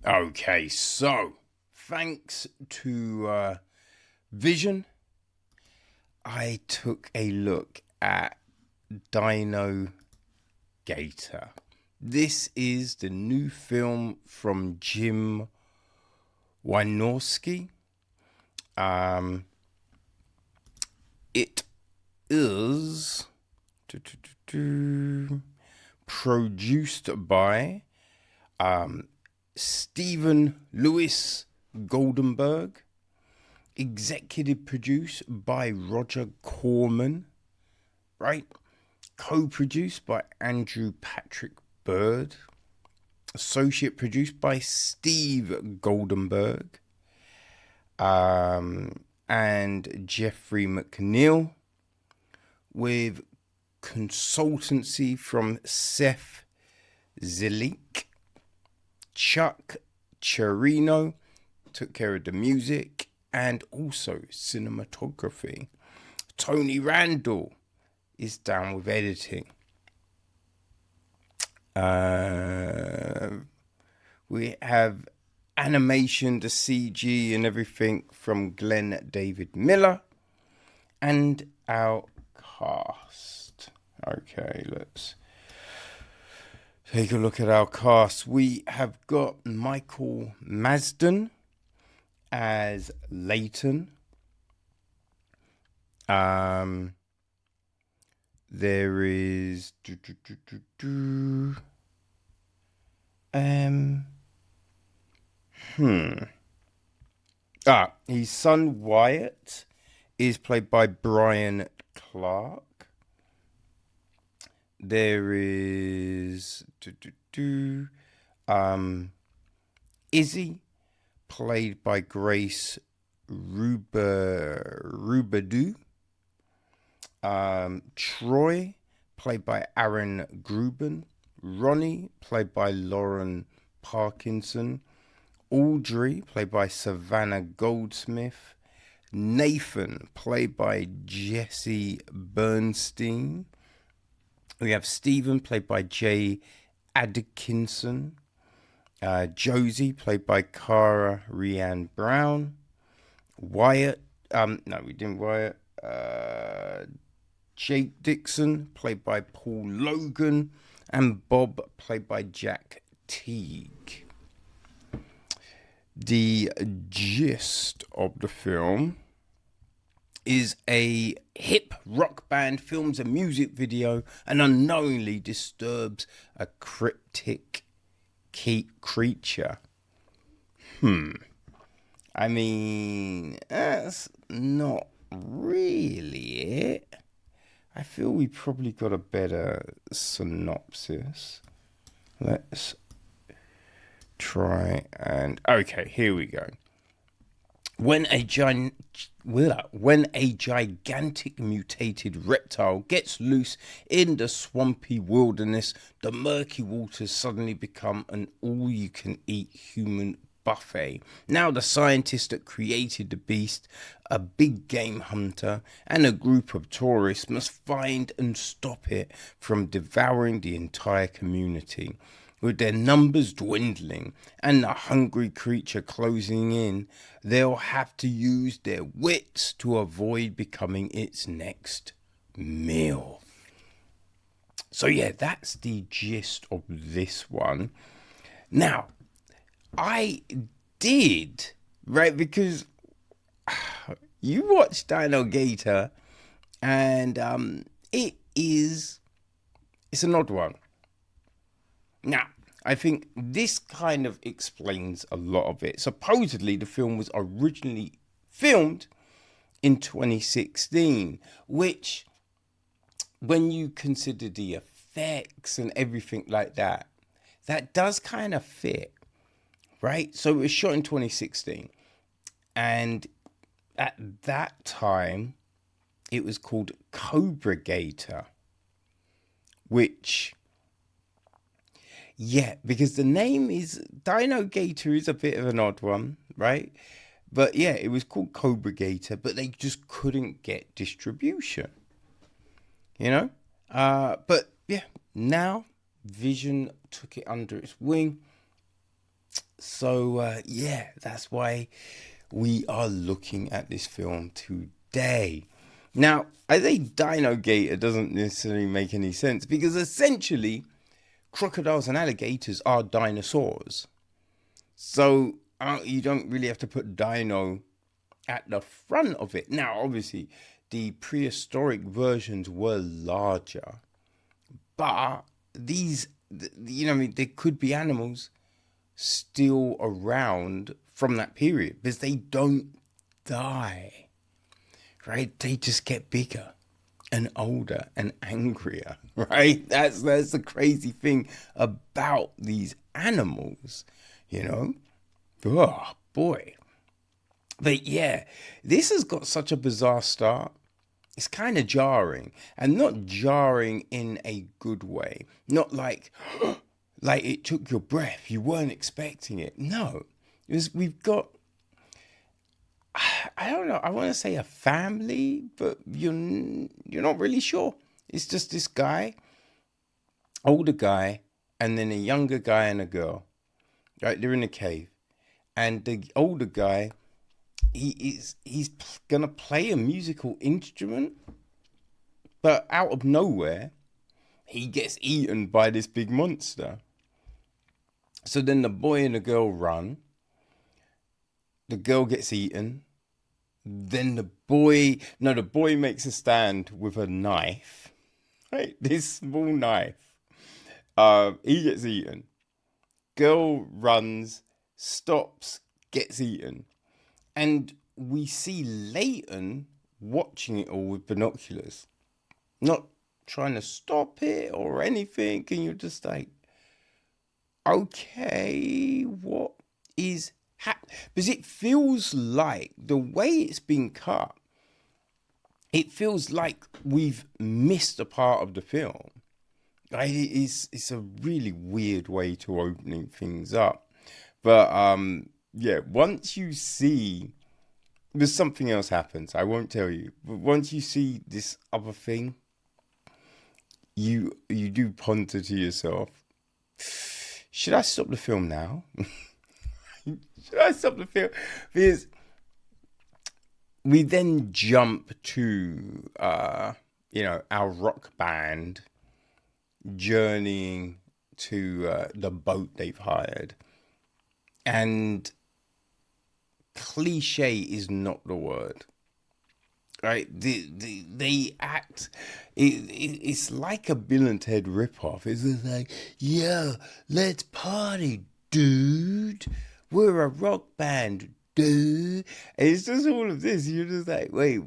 Okay, so thanks to Vision, I took a look at DinoGator. This is the new film from Jim Wynorski. It is produced by Stephen Lewis Goldenberg, executive produced by Roger Corman, right? Co-produced by Andrew Patrick Bird, associate produced by Steve Goldenberg, and Jeffrey McNeil, with consultancy from Seth Zilick. Chuck Cherino took care of the music and also cinematography. Tony Randall is down with editing. We have animation, the CG and everything from Glenn David Miller, and our cast. Okay, let's take a look at our cast. We have got Michael Madsen as Leighton. There is his son Wyatt is played by Brian Clark. There is Izzy, played by Grace Roubidoux. Troy, played by Aaron Groben. Ronnie, played by Lauren Parkinson. Audrey, played by Savannah Goldsmith. Nathan, played by Jesse Bernstein. We have Stephen, played by Jay Adkinson. Josie, played by Cara Rianne Brown. Wyatt, Wyatt. Jake Dixon, played by Paul Logan. And Bob, played by Jack Teague. The gist of the film is a hip rock band films a music video and unknowingly disturbs a cryptic creature. I mean, that's not really it. I feel we probably got a better synopsis. Let's try and... Okay, here we go. When a gigantic mutated reptile gets loose in the swampy wilderness, the murky waters suddenly become an all-you-can-eat human buffet. Now the scientist that created the beast, a big game hunter, and a group of tourists must find and stop it from devouring the entire community. With their numbers dwindling and the hungry creature closing in, they'll have to use their wits to avoid becoming its next meal. So yeah, that's the gist of this one. Now, I did, right, because you watched DinoGator and it's an odd one. Now, I think this kind of explains a lot of it. Supposedly, the film was originally filmed in 2016, which, when you consider the effects and everything like that, that does kind of fit, right? So it was shot in 2016. And at that time, it was called DinoGator, which... Yeah, because the name is DinoGator is a bit of an odd one, right? But yeah, it was called DinoGator, but they just couldn't get distribution, you know? But yeah, now Vision took it under its wing, So, yeah, that's why we are looking at this film today. Now, I say DinoGator doesn't necessarily make any sense because essentially crocodiles and alligators are dinosaurs. So you don't really have to put dino at the front of it. Now, obviously, the prehistoric versions were larger, but these, I mean, there could be animals still around from that period because they don't die, right? They just get bigger and older and angrier, right? That's the crazy thing about these animals, you know? Oh, boy. But yeah, this has got such a bizarre start. It's kind of jarring, and not jarring in a good way. Not like, like it took your breath. You weren't expecting it. No, we've got, I don't know. I want to say a family, but you're not really sure. It's just this guy, older guy, and then a younger guy and a girl. Right, they're in a cave, and the older guy, he's gonna play a musical instrument, but out of nowhere, he gets eaten by this big monster. So then the boy and the girl run. The girl gets eaten. Then the boy makes a stand with a knife, right? This small knife. He gets eaten. Girl runs, stops, gets eaten. And we see Leighton watching it all with binoculars, not trying to stop it or anything. And you're just like, okay, what is happening? Because it feels like the way it's been cut, it feels like we've missed a part of the film. Like it's a really weird way to opening things up. But yeah, once you see, there's something else happens. I won't tell you. But once you see this other thing, you do ponder to yourself, should I stop the film now? Should I stop the film? Because we then jump to, our rock band journeying to the boat they've hired. And cliche is not the word, right? They act, it's like a Bill and Ted ripoff. It's just like, yeah, let's party, dude. We're a rock band, dude. And it's just all of this. You're just like, wait,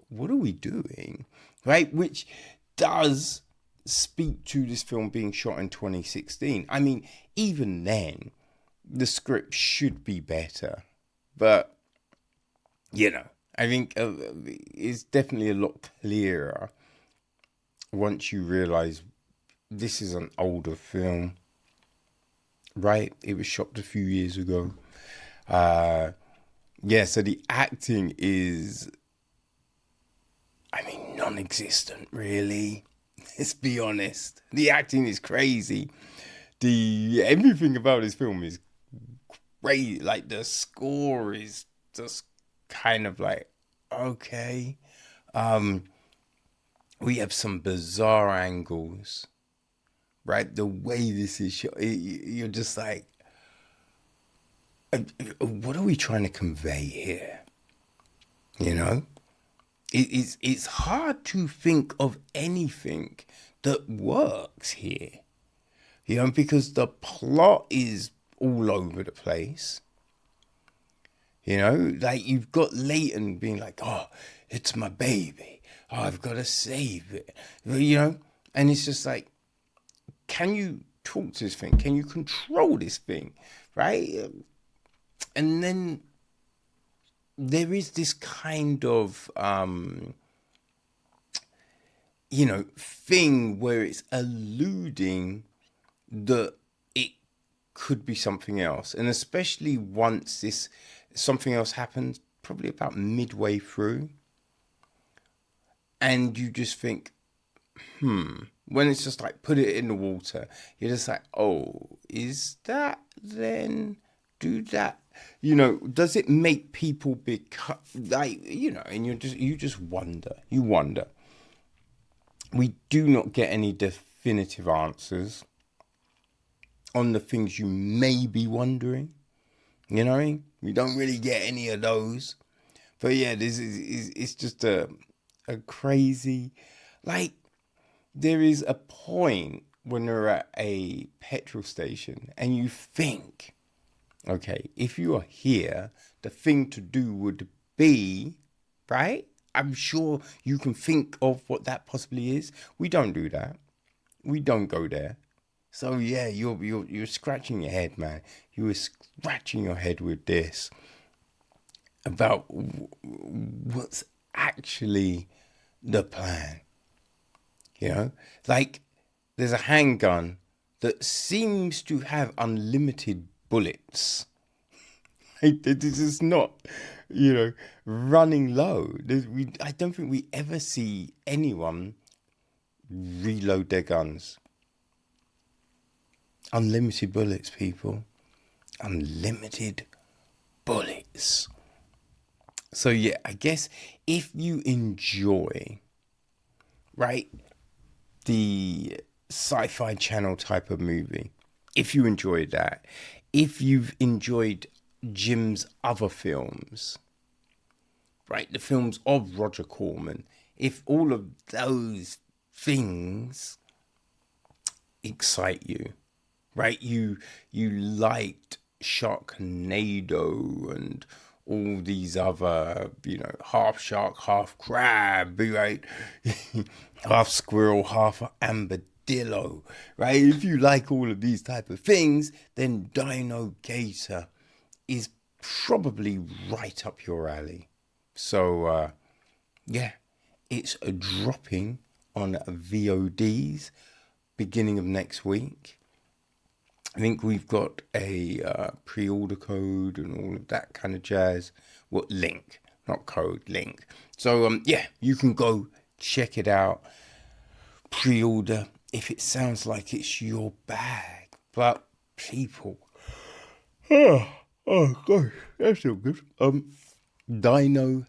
what are we doing? Right? Which does speak to this film being shot in 2016. I mean, even then, the script should be better. But, I think it's definitely a lot clearer once you realize this is an older film, right? It was shot a few years ago. So the acting is, non-existent, really. Let's be honest. The acting is crazy. Everything about this film is great. Like, the score is just kind of like, okay. We have some bizarre angles, right? The way this is shot, you're just like, what are we trying to convey here? It's hard to think of anything that works here, because the plot is all over the place. Like, you've got Leighton being like, oh, it's my baby. Oh, I've got to save it. And it's just like, can you talk to this thing? Can you control this thing? Right? And then there is this kind of, thing where it's alluding that it could be something else. And especially once this something else happens, probably about midway through. And you just think, when it's just like put it in the water, you're just like, oh, is that then? Do that? Does it make people become like, and you just wonder. You wonder. We do not get any definitive answers on the things you may be wondering. You know what I mean? We don't really get any of those. But yeah, this is it's just a crazy, like, there is a point when you're at a petrol station and you think, okay, if you are here, the thing to do would be, right? I'm sure you can think of what that possibly is. We don't do that. We don't go there. So yeah, you're scratching your head, man. You were scratching your head with this about what's actually the plan. Like, there's a handgun that seems to have unlimited bullets. This is not, running low. I don't think we ever see anyone reload their guns. Unlimited bullets, people. Unlimited bullets. So yeah, I guess if you enjoy, right, the sci-fi channel type of movie, if you enjoy that, if you've enjoyed Jim's other films, right, the films of Roger Corman, if all of those things excite you, right, you liked Sharknado and all these other, half shark, half crab, right? Half squirrel, half armadillo, right? If you like all of these type of things, then DinoGator is probably right up your alley. So, yeah, it's dropping on VODs beginning of next week. I think we've got a pre-order code and all of that kind of jazz. Well, link, not code, link. So, yeah, you can go check it out. Pre-order if it sounds like it's your bag. But people, oh gosh, that's so good. DinoGator.